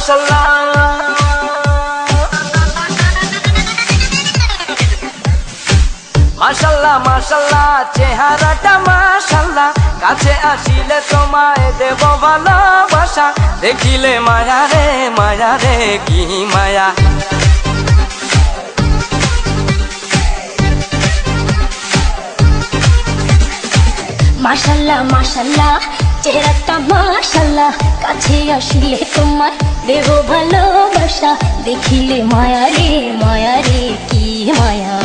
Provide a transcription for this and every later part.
মাশাআল্লাহ মাশাআল্লাহ মাশাআল্লাহ চেহারাটা মাশাআল্লাহ কাছে আসিলে তোমায় দেব ভালোবাসা দেখিলে মায়া রে কি মায়া মাশাআল্লাহ মাশাআল্লাহ চেহারাটা মাশাআল্লাহ কাছে আসিলে তোমায় দেব ভালোবাসা দেখিলে মায়া রে কি মায়া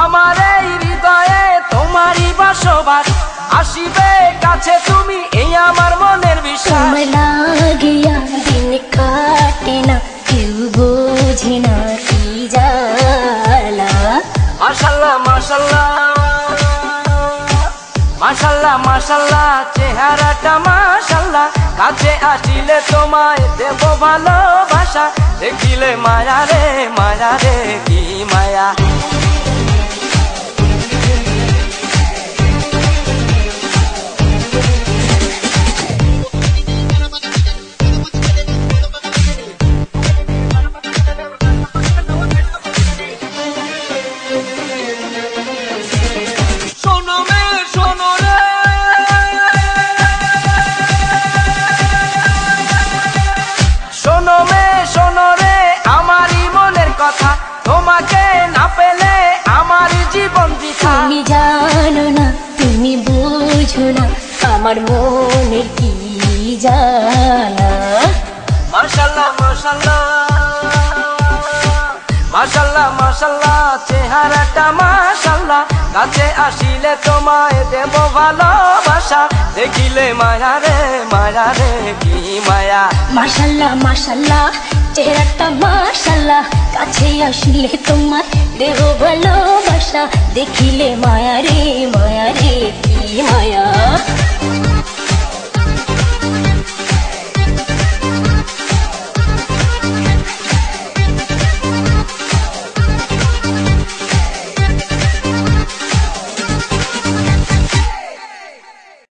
আমার এই হৃদয়ে তোমারই বসবাস আসিবে কাছে তুমি এই আমার মনের বিশ্বাস তোমায় লাগিয়া দিন কাটে না কেউ বোঝে না কি জ্বালা মাশাআল্লাহ মাশাআল্লাহ মাশাআল্লাহ মাশাআল্লাহ চেহারাটা মাশাআল্লাহ কাছে আসিলে তোমায় দেব ভালোবাসা দেখিলে মায়া রে কি মায়া শোনো রে আমারই মনের কথা তোমাকে না পেলে আমার জীবন বৃথা তুমি জানো না তুমি বুঝো না আমার মনের কি জ্বালা মাশাআল্লাহ মাশাআল্লাহ মাশাআল্লাহ মাশাআল্লাহ চেহারাটা মাশাআল্লাহ কাছে আসিলে তোমায় দেব ভালোবাসা দেখিলে মায়া রে কি মায়া মাশাআল্লাহ মাশাআল্লাহ চেহারাটা মাশাআল্লাহ কাছে আসিলে তোমায় দেব ভালোবাসা দেখিলে মায়া রে কি মায়া